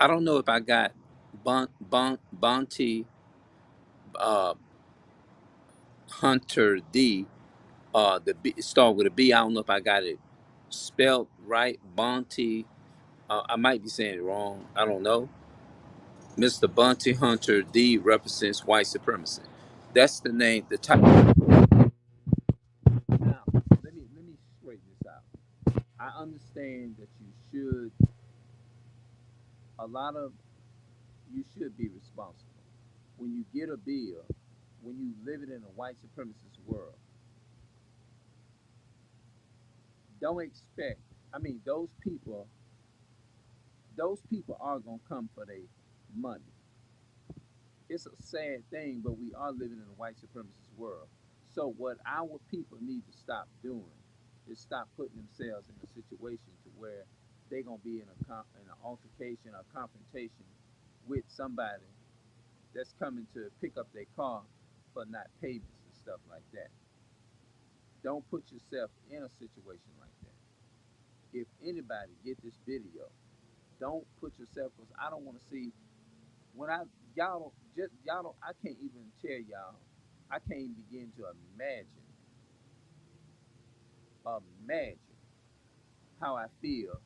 I don't know if I got Bounty uh, Hunter D. The B, start with a B. I don't know if I got it spelled right. Bounty. I might be saying it wrong. I don't know. Mr. Bounty Hunter D represents white supremacy. That's the name. The type. Now, let me straighten this out. I understand that you should a lot of you should be responsible when you get a bill. When you live it in a white supremacist world, don't expect. I mean, those people are gonna come for their money. It's a sad thing, but we are living in a white supremacist world. So what our people need to stop doing is stop putting themselves in a situation to where they're gonna be in an altercation or confrontation with somebody that's coming to pick up their car for not payments and stuff like that. Don't put yourself in a situation like that. If anybody get this video, don't put yourself because I don't want to see when I y'all don't just y'all don't I can't even tell y'all I can't even begin to imagine how I feel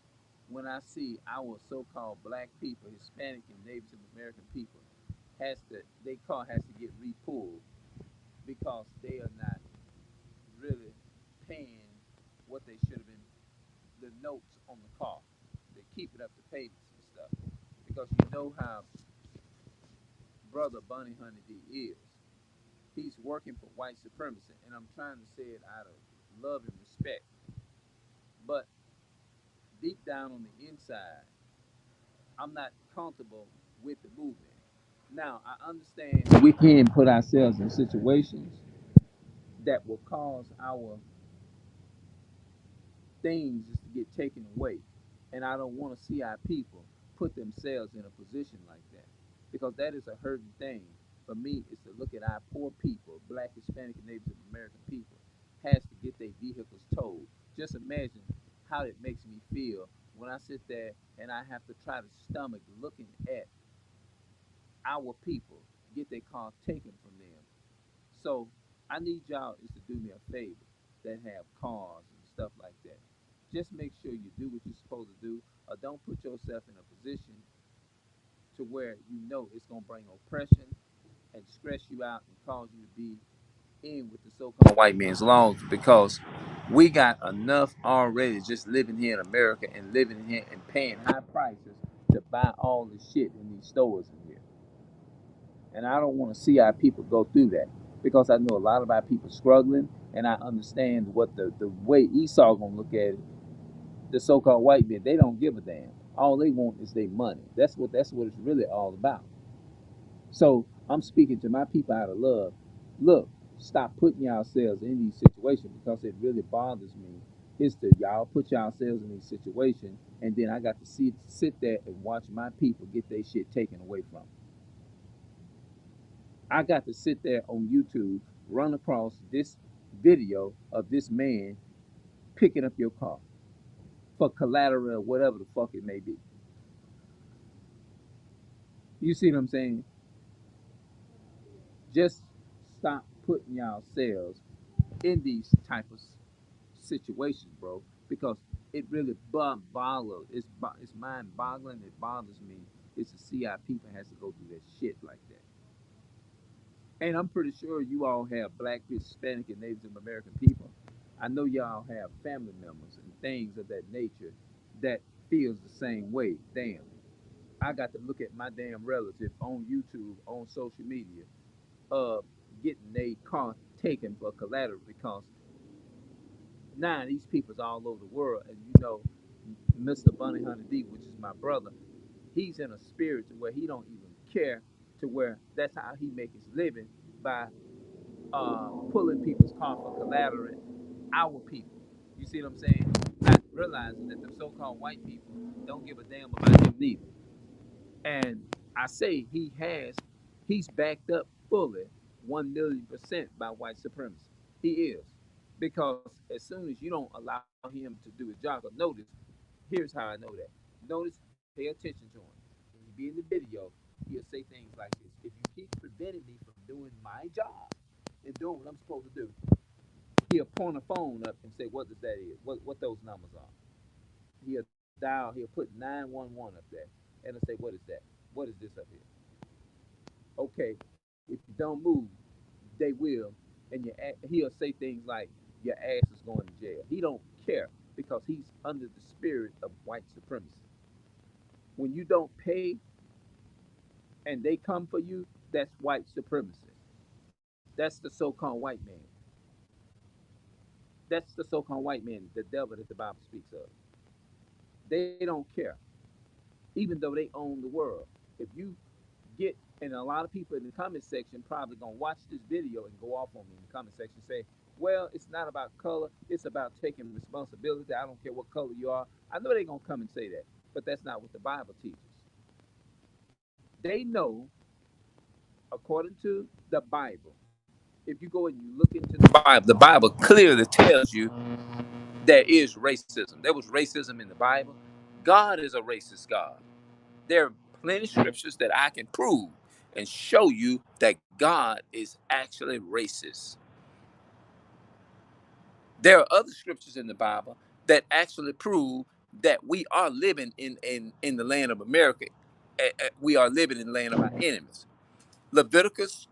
when I see our so-called black people, Hispanic and Native American people has to their car has to get repulled because they are not really paying what they should have been the notes on the car. They keep it up to payments and stuff because you know how brother Bunny Honeydee is. He's working for white supremacy, and I'm trying to say it out of love and respect. But deep down on the inside, I'm not comfortable with the movement. Now, I understand we can put ourselves in situations that will cause our things just to get taken away. And I don't want to see our people put themselves in a position like that because that is a hurting thing. For me, is to look at our poor people, black, Hispanic, and Native American people, has to get their vehicles towed. Just imagine how it makes me feel when I sit there and I have to try to stomach looking at our people get their car taken from them. So I need y'all is to do me a favor that have cars and stuff like that. Just make sure you do what you're supposed to do, or don't put yourself in a position to where you know it's gonna bring oppression and stress you out and cause you to be in with the so-called white man's laws because we got enough already just living here in America and living here and paying high prices to buy all the shit in these stores in here. And I don't want to see our people go through that because I know a lot of our people struggling, and I understand what the way Esau gonna look at it. The so-called white men, they don't give a damn. All they want is their money. That's what it's really all about. So I'm speaking to my people out of love. Look, stop putting yourselves in these situations because it really bothers me. Is to y'all put yourselves in these situations, and then I got to sit there and watch my people get their shit taken away from 'em. I got to sit there on YouTube, run across this video of this man picking up your car for collateral, whatever the fuck it may be. You see what I'm saying? Just stop putting yourselves in these type of situations, bro, because it really boggles. It's mind boggling. It bothers me. It's to see how people has to go through that shit like that. And I'm pretty sure you all have black, Hispanic, and Native American people. I know y'all have family members and things of that nature that feels the same way. Damn, I got to look at my damn relative on YouTube, on social media, uh, getting their car taken for collateral because now these people's all over the world, and you know, Mr. Bunny Hunter D, which is my brother, he's in a spirit to where he don't even care to where that's how he make his living by pulling people's car for collateral, our people. You see what I'm saying? Not realizing that the so-called white people don't give a damn about him neither. And I say he's backed up fully 1,000,000% by white supremacy. He is. Because as soon as you don't allow him to do his job, 'cause notice, here's how I know that. Notice, pay attention to him. be in the video, he'll say things like this: if you keep preventing me from doing my job and doing what I'm supposed to do, he'll point a phone up and say, what does that is? What those numbers are? He'll dial, he'll put 911 up there, and he'll say, what is that? What is this up here? Okay, if you don't move, they will, and he'll say things like, your ass is going to jail. He don't care because he's under the spirit of white supremacy. When you don't pay and they come for you, that's white supremacy. That's the so-called white man. That's the so-called white man, the devil that the Bible speaks of. They don't care, even though they own the world. If you get, and a lot of people in the comment section probably gonna watch this video and go off on me in the comment section, say, well, it's not about color, it's about taking responsibility. I don't care what color you are. I know they're gonna come and say that, but that's not what the Bible teaches. They know, according to the Bible, if you go and you look into the Bible clearly tells you there is racism. There was racism in the Bible. God is a racist God. There are plenty of scriptures that I can prove and show you that God is actually racist. There are other scriptures in the Bible that actually prove that we are living in the land of America. We are living in the land of our enemies. Leviticus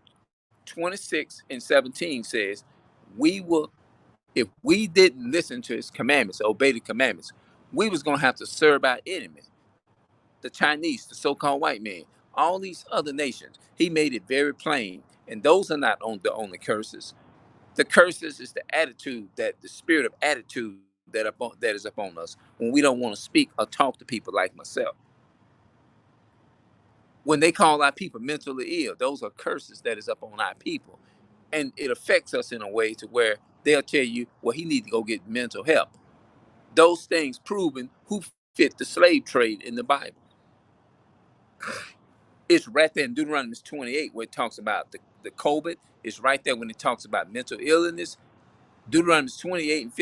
26 and 17 says, we will, if we didn't listen to his commandments, obey the commandments, we was going to have to serve our enemies, the Chinese, the so-called white man, all these other nations. He made it very plain. And those are not the only curses. The curses is the attitude, that the spirit of attitude that is upon us when we don't want to speak or talk to people like myself. When they call our people mentally ill, those are curses that is upon our people. And it affects us in a way to where they'll tell you, well, he need to go get mental help. Those things proving who fit the slave trade in the Bible. It's right there in Deuteronomy 28 where it talks about the COVID. It's right there when it talks about mental illness. Deuteronomy 28 and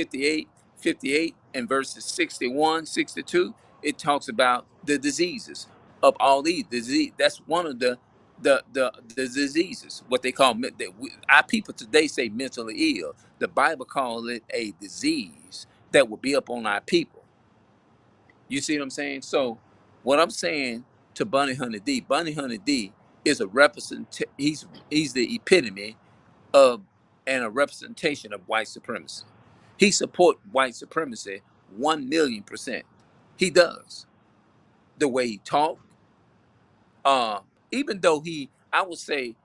58 and verses 61, 62, it talks about the diseases of all these disease. That's one of the diseases, what they call our people today say mentally ill. The Bible calls it a disease that will be up on our people. You see what I'm saying? So what I'm saying to Bunny Hunter D is a he's the epitome of and a representation of white supremacy. He support white supremacy 1,000,000%. He does. The way he talk, uh, even though I would say,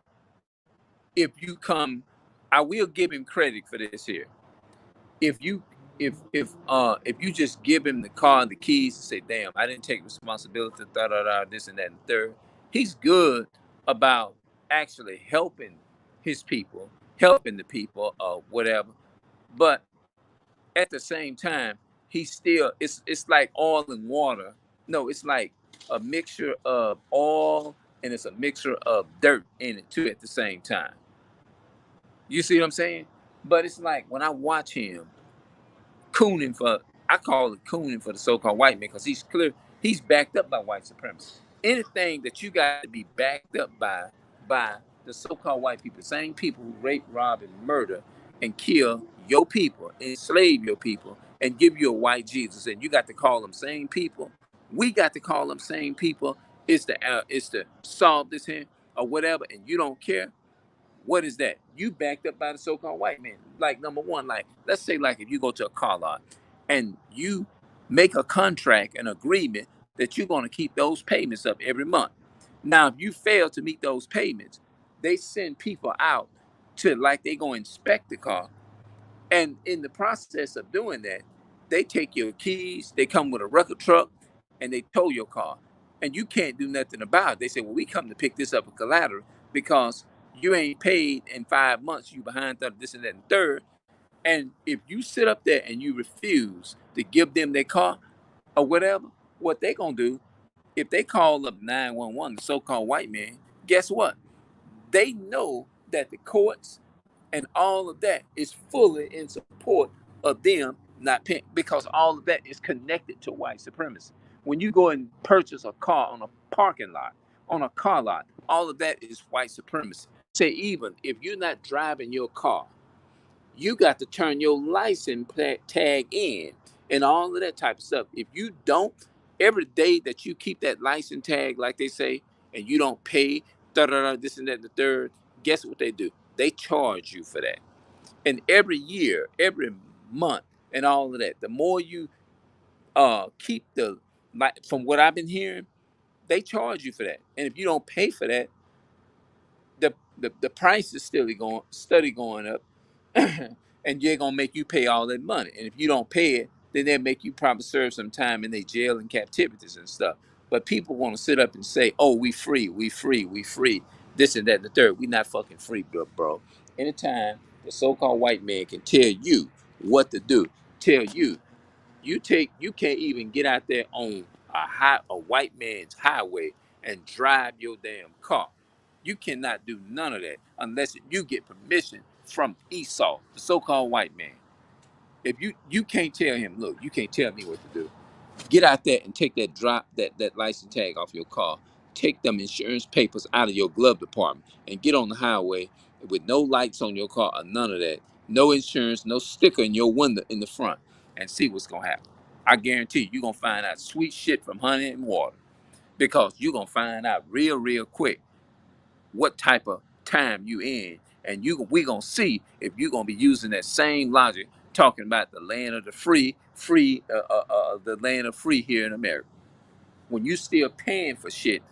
if you come, I will give him credit for this here. If you if you just give him the car and the keys and say, damn, I didn't take responsibility, this and that and third, he's good about actually helping his people, helping the people, whatever. But at the same time, he's still, it's like oil and water. No, it's like a mixture of oil and it's a mixture of dirt in it too at the same time. You see what I'm saying? But it's like when I watch him cooning for, I call it cooning for the so-called white man, because he's backed up by white supremacy. Anything that you got to be backed up by the so-called white people, the same people who rape, rob, and murder and kill your people, enslave your people, and give you a white Jesus, and you got to call them same people. We got to call them same people. It's to solve this here or whatever, and you don't care. What is that? You backed up by the so-called white man. Like, number one, like, let's say, like, if you go to a car lot and you make a contract, an agreement that you're going to keep those payments up every month. Now, if you fail to meet those payments, they send people out to, like, they go inspect the car. And in the process of doing that, they take your keys, they come with a record truck, and they tow your car. And you can't do nothing about it. They say, well, we come to pick this up with collateral because you ain't paid in 5 months, you behind this and that and third. And if you sit up there and you refuse to give them their car or whatever, what they gonna do, if they call up 911, the so-called white man, guess what? They know that the courts and all of that is fully in support of them not paying, because all of that is connected to white supremacy. When you go and purchase a car on a parking lot, on a car lot, all of that is white supremacy. Say even if you're not driving your car, you got to turn your license tag in and all of that type of stuff. If you don't, every day that you keep that license tag, like they say, and you don't pay, da da da, this and that, and the third, guess what they do? They charge you for that. And every year, every month, and all of that, the more you keep the, like from what I've been hearing, they charge you for that. And if you don't pay for that, the price is still going steady going up, and they're gonna make you pay all that money. And if you don't pay it, then they'll make you probably serve some time in their jail and captivities and stuff. But people want to sit up and say, "Oh, we free, we free, we free," this and that and the third. We not fucking free, bro. Anytime the so-called white man can tell you what to do, tell you you can't even get out there on a white man's highway and drive your damn car. You cannot do none of that unless you get permission from Esau, the so-called white man. If you can't tell him, look, you can't tell me what to do. Get out there and take that license tag off your car. Take them insurance papers out of your glove department and get on the highway with no lights on your car or none of that. No insurance, no sticker in your window in the front, and see what's gonna happen. I guarantee you're gonna find out sweet shit from honey and water, because you're gonna find out real quick what type of time you in, and we gonna see if you're gonna be using that same logic, talking about the land of the the land of free here in America. When you still paying for shit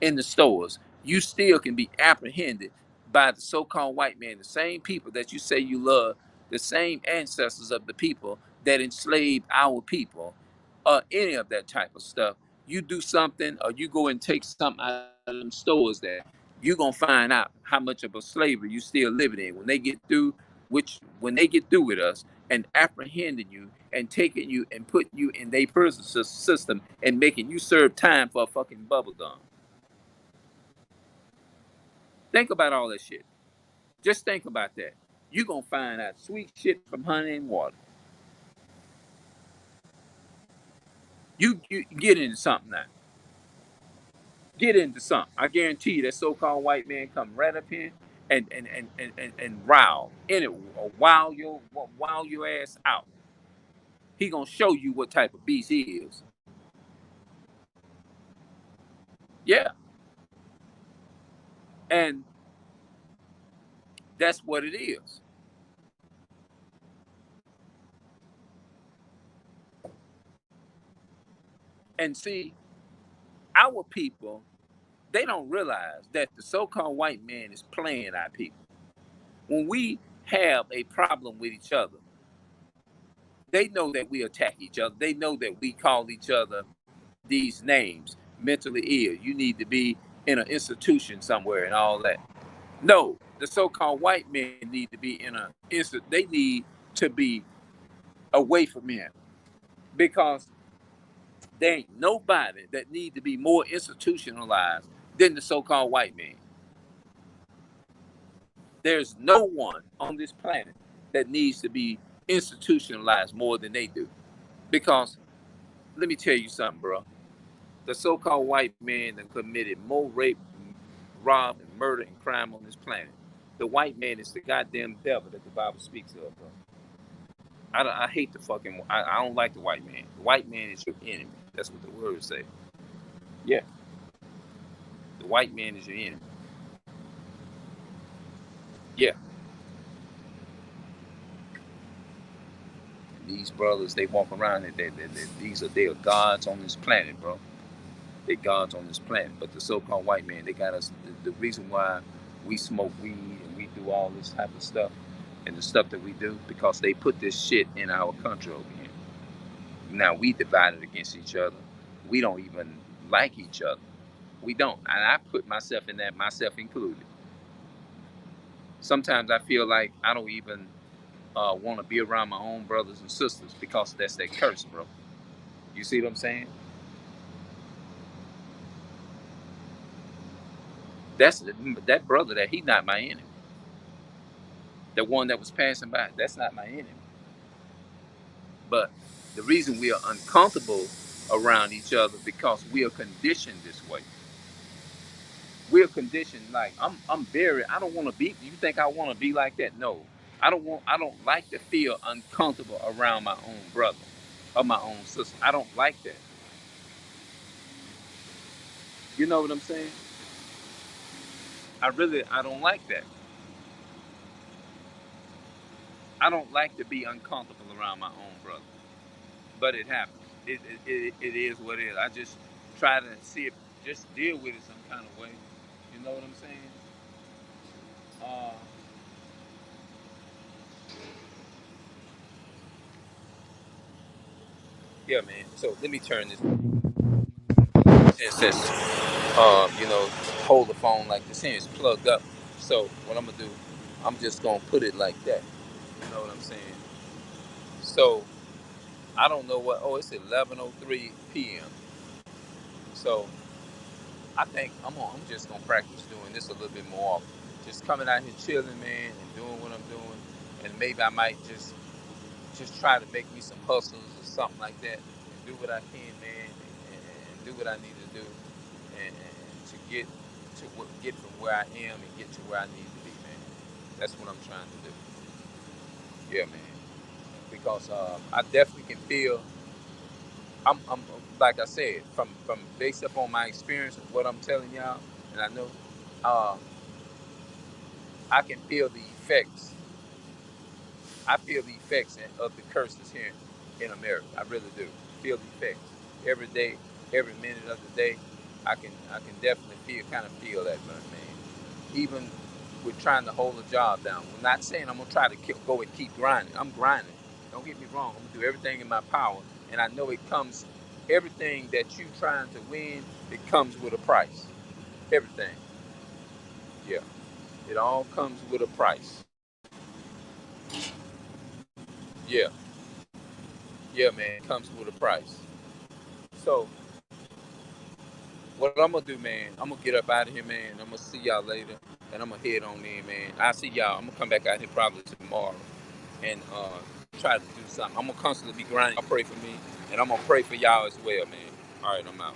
in the stores, you still can be apprehended by the so-called white man, the same people that you say you love, the same ancestors of the people that enslaved our people, or any of that type of stuff. You do something, or you go and take something out of them stores there, you're gonna find out how much of a slavery you still living in. When they get through with us and apprehending you and taking you and putting you in their prison system and making you serve time for a fucking bubble gum. Think about all that shit. Just think about that. You're gonna find out sweet shit from honey and water. You get into something now. Get into something. I guarantee you that so-called white man come right up here and rile in it, wow your ass out. He gonna show you what type of beast he is. Yeah, and that's what it is. And see, our people, they don't realize that the so-called white man is playing our people. When we have a problem with each other, they know that we attack each other. They know that we call each other these names, mentally ill. You need to be in an institution somewhere and all that. No, the so-called white men need to be in a they need to be away from him, because there ain't nobody that need to be more institutionalized than the so-called white man. There's no one on this planet that needs to be institutionalized more than they do. Because let me tell you something, bro. The so-called white man that committed more rape, rob, and murder and crime on this planet. The white man is the goddamn devil that the Bible speaks of, bro. I hate the fucking. I don't like the white man. The white man is your enemy. That's what the words say. Yeah, the white man is your enemy. Yeah, these brothers, they walk around and they are gods on this planet, bro. They gods on this planet. But the so-called white man, they got us. The reason why we smoke weed and we do all this type of stuff and the stuff that we do, because they put this shit in our country over here. Now we divided against each other. We don't even like each other. We don't. And I put myself in that, myself included. Sometimes I feel like I don't even want to be around my own brothers and sisters, because that's that curse, bro. You see what I'm saying? That's that brother that he not my enemy. The one that was passing by, that's not my enemy. But the reason we are uncomfortable around each other because we are conditioned this way. We're conditioned like I'm very I don't want to be you think I want to be like that? No. I don't like to feel uncomfortable around my own brother or my own sister. I don't like that. You know what I'm saying? I don't like that. I don't like to be uncomfortable around my own brother. But it happens. It is what it is. I just try to see it, just deal with it some kind of way. You know what I'm saying? Uh, yeah, man. So let me turn this. It says, hold the phone like this. Here it's plugged up. So what I'm gonna do, I'm just gonna put it like that. You know what I'm saying? So I don't know what. Oh, it's 11:03 p.m. So I think I'm just gonna practice doing this a little bit more often. Just coming out here chilling, man, and doing what I'm doing, and maybe I might just try to make me some hustles or something like that, and do what I can, man, and do what I need to do, and to get from where I am and get to where I need to be, man. That's what I'm trying to do. Yeah, man. Because I definitely can feel. I'm like I said, from based upon my experience of what I'm telling y'all, and I know, uh, I can feel the effects. I feel the effects of the curses here in America. I really do feel the effects every day, every minute of the day. I can definitely feel that, man. Even with trying to hold a job down. I'm not saying I'm gonna try to go and keep grinding. I'm grinding. Don't get me wrong. I'm gonna do everything in my power, and I know it comes. Everything that you trying to win, it comes with a price. Everything. Yeah. It all comes with a price. Yeah. Yeah, man. It comes with a price. So what I'm gonna do, man, I'm gonna get up out of here, man. I'm gonna see y'all later, and I'm gonna head on in, man. I see y'all. I'm gonna come back out here probably tomorrow, and try to do something. I'm gonna constantly be grinding. Y'all pray for me, and I'm gonna pray for y'all as well, man. All right, I'm out.